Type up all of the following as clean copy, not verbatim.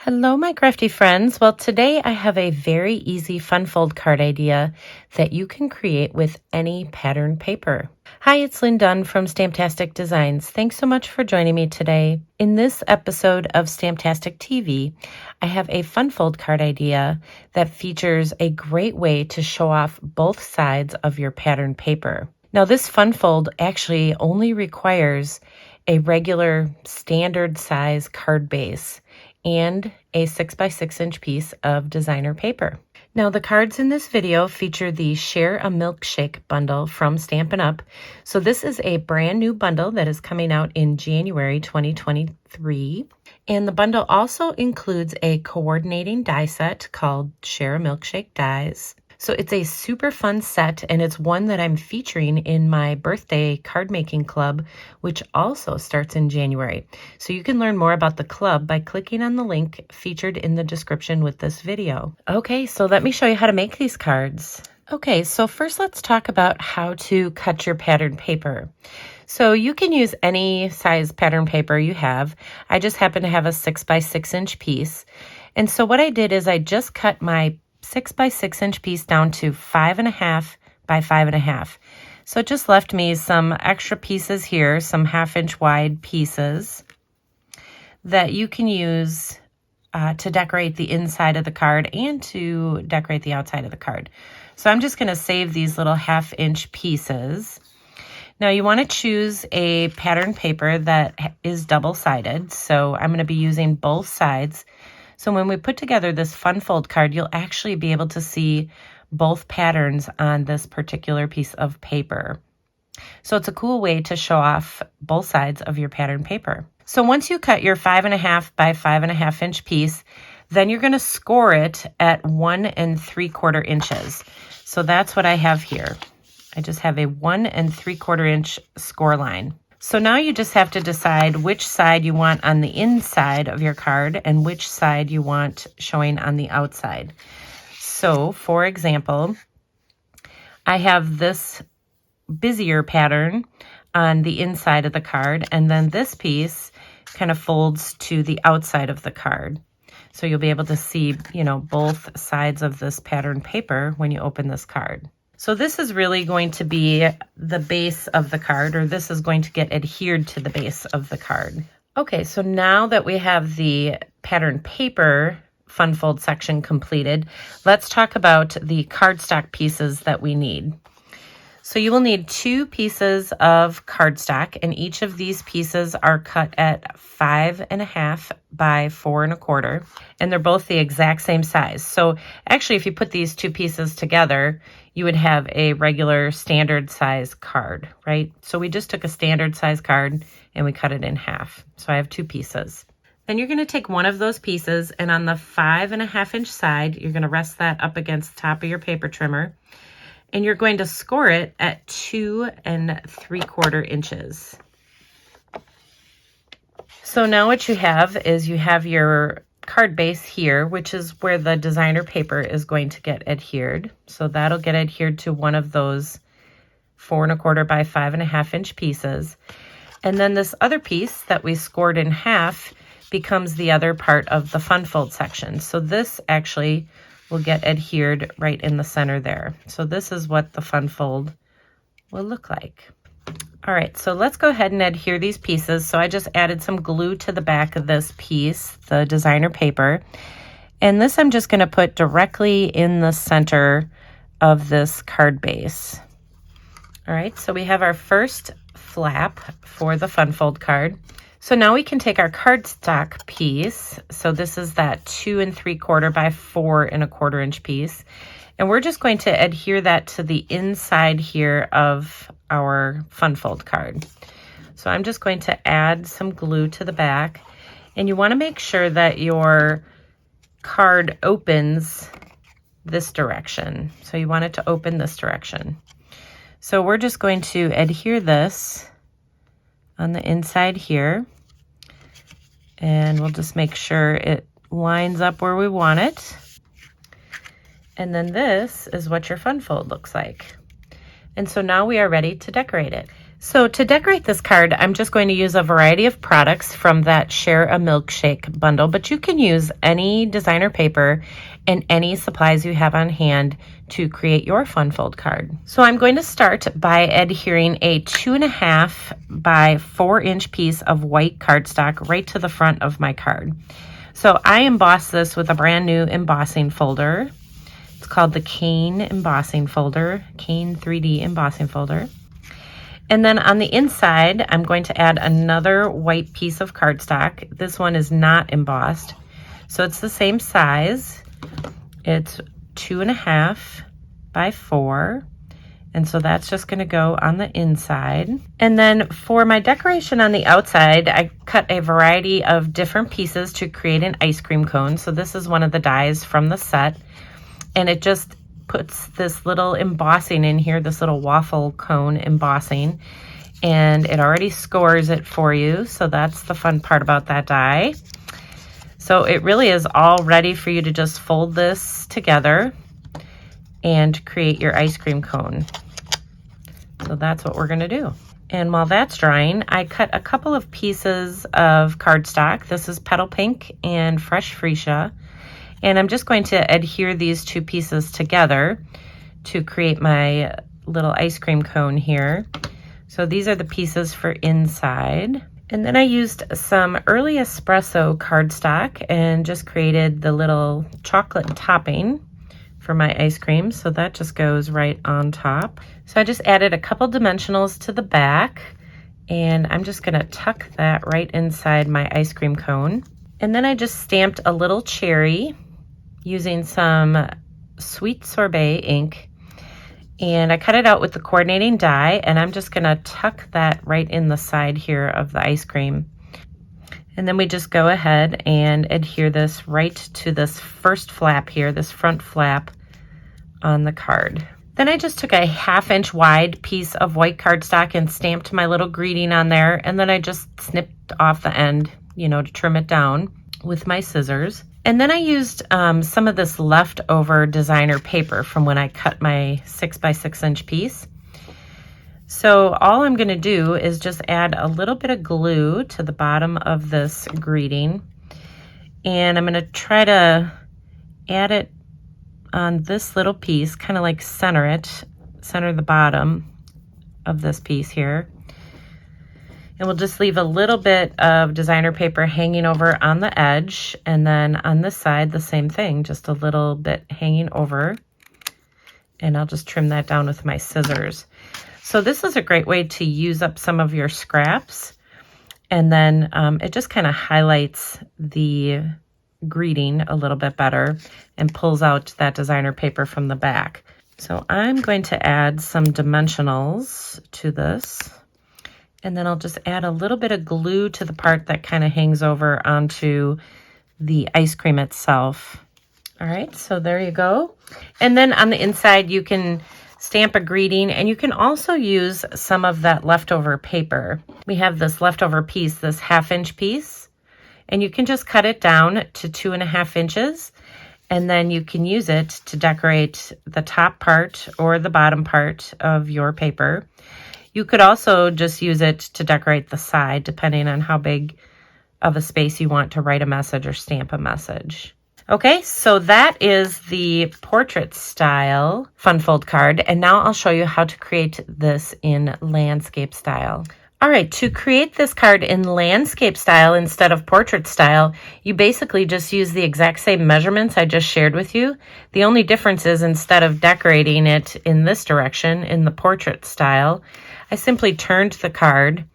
Hello, my crafty friends. Well, today I have a very easy fun fold card idea that you can create with any pattern paper. Hi, it's Lynn Dunn from Stamptastic Designs. Thanks so much for joining me today. In this episode of Stamptastic TV, I have a fun fold card idea that features a great way to show off both sides of your pattern paper. Now, this fun fold actually only requires a regular standard size card base and a 6x6 piece of designer paper. Now, the cards in this video feature the Share A Milkshake Bundle from Stampin Up. So this is a brand new bundle that is coming out in January 2023. And the bundle also includes a coordinating die set called Share A Milkshake Dies. So it's a super fun set, and it's one that I'm featuring in my birthday card making club, which also starts in January. So you can learn more about the club by clicking on the link featured in the description with this video. Okay, so let me show you how to make these cards. Okay, so first let's talk about how to cut your pattern paper. So you can use any size pattern paper you have. I just happen to have a 6x6 piece. And so what I did is I just cut my 6x6 piece down to 5.5 by 5.5. So it just left me some extra pieces here, some 1/2 inch wide pieces that you can use to decorate the inside of the card and to decorate the outside of the card. So I'm just going to save these little 1/2 inch pieces. Now you want to choose a pattern paper that is double-sided. So I'm going to be using both sides. So when we put together this fun fold card, you'll actually be able to see both patterns on this particular piece of paper. So it's a cool way to show off both sides of your pattern paper. So once you cut your 5.5 by 5.5 inch piece, then you're going to score it at 1 3/4 inches. So that's what I have here. I just have a 1 3/4 inch score line. So now you just have to decide which side you want on the inside of your card and which side you want showing on the outside. So for example, I have this busier pattern on the inside of the card, and then this piece kind of folds to the outside of the card. So you'll be able to see, both sides of this pattern paper when you open this card. So this is really going to be the base of the card, or this is going to get adhered to the base of the card. Okay, so now that we have the pattern paper fun fold section completed, let's talk about the cardstock pieces that we need. So you will need 2 pieces of cardstock, and each of these pieces are cut at 5.5 by 4.25, and they're both the exact same size. So actually, if you put these 2 pieces together, you would have a regular standard size card, right? So we just took a standard size card and we cut it in half. So I have 2 pieces. Then you're going to take one of those pieces, and on the 5.5 inch side, you're going to rest that up against the top of your paper trimmer. And you're going to score it at 2 3/4 inches. So now what you have is you have your card base here, which is where the designer paper is going to get adhered. So that'll get adhered to one of those 4.25 by 5.5 inch pieces. And then this other piece that we scored in half becomes the other part of the fun fold section. So this actually will get adhered right in the center there. So this is what the fun fold will look like. All right, so let's go ahead and adhere these pieces. So I just added some glue to the back of this piece, the designer paper. And this I'm just gonna put directly in the center of this card base. All right, so we have our first flap for the fun fold card. So now we can take our cardstock piece. So this is that 2 3/4 by 4.25 inch piece. And we're just going to adhere that to the inside here of our fun fold card. So I'm just going to add some glue to the back. And you want to make sure that your card opens this direction. So you want it to open this direction. So we're just going to adhere this on the inside here. And we'll just make sure it lines up where we want it. And then this is what your fun fold looks like. And so now we are ready to decorate it. So to decorate this card, I'm just going to use a variety of products from that Share A Milkshake bundle, but you can use any designer paper and any supplies you have on hand to create your fun fold card. So I'm going to start by adhering a 2.5 by 4-inch piece of white cardstock right to the front of my card. So I embossed this with a brand new embossing folder. It's called the Cane Embossing Folder, Cane 3D Embossing Folder. And then on the inside, I'm going to add another white piece of cardstock. This one is not embossed, so it's the same size. It's 2.5 by 4, and so that's just going to go on the inside. And then for my decoration on the outside, I cut a variety of different pieces to create an ice cream cone. So this is one of the dies from the set, and it just puts this little embossing in here, this little waffle cone embossing, and it already scores it for you. So that's the fun part about that die. So it really is all ready for you to just fold this together and create your ice cream cone. So that's what we're going to do. And while that's drying, I cut a couple of pieces of cardstock. This is Petal Pink and Fresh Freesia. And I'm just going to adhere these two pieces together to create my little ice cream cone here. So these are the pieces for inside. And then I used some early espresso cardstock and just created the little chocolate topping for my ice cream. So that just goes right on top. So I just added a couple dimensionals to the back, and I'm just gonna tuck that right inside my ice cream cone. And then I just stamped a little cherry using some sweet sorbet ink, and I cut it out with the coordinating die, and I'm just gonna tuck that right in the side here of the ice cream. And then we just go ahead and adhere this right to this first flap here, this front flap on the card. Then I just took a 1/2 inch wide piece of white cardstock and stamped my little greeting on there, and then I just snipped off the end, you know, to trim it down with my scissors. And then I used some of this leftover designer paper from when I cut my 6 by 6 inch piece. So all I'm gonna do is just add a little bit of glue to the bottom of this greeting. And I'm gonna try to add it on this little piece, kind of like center the bottom of this piece here. And we'll just leave a little bit of designer paper hanging over on the edge. And then on this side, the same thing, just a little bit hanging over. And I'll just trim that down with my scissors. So this is a great way to use up some of your scraps. And then it just kind of highlights the greeting a little bit better and pulls out that designer paper from the back. So I'm going to add some dimensionals to this. And then I'll just add a little bit of glue to the part that kind of hangs over onto the ice cream itself. All right, so there you go. And then on the inside, you can stamp a greeting, and you can also use some of that leftover paper. We have this leftover piece, this 1/2 inch piece, and you can just cut it down to 2.5 inches, and then you can use it to decorate the top part or the bottom part of your paper. You could also just use it to decorate the side, depending on how big of a space you want to write a message or stamp a message. Okay, so that is the portrait style fun fold card, and now I'll show you how to create this in landscape style. All right, to create this card in landscape style instead of portrait style, you basically just use the exact same measurements I just shared with you. The only difference is instead of decorating it in this direction, in the portrait style, I simply turned the card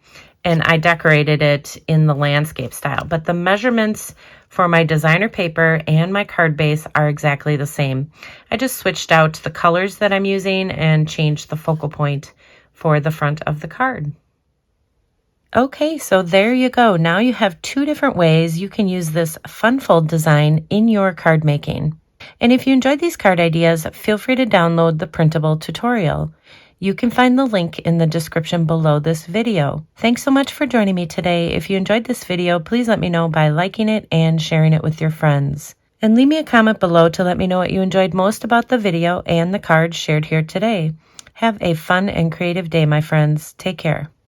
and I decorated it in the landscape style. But the measurements for my designer paper and my card base are exactly the same. I just switched out the colors that I'm using and changed the focal point for the front of the card. Okay, so there you go. Now you have 2 different ways you can use this fun fold design in your card making. And if you enjoyed these card ideas, feel free to download the printable tutorial. You can find the link in the description below this video. Thanks so much for joining me today. If you enjoyed this video, please let me know by liking it and sharing it with your friends. And leave me a comment below to let me know what you enjoyed most about the video and the cards shared here today. Have a fun and creative day, my friends. Take care.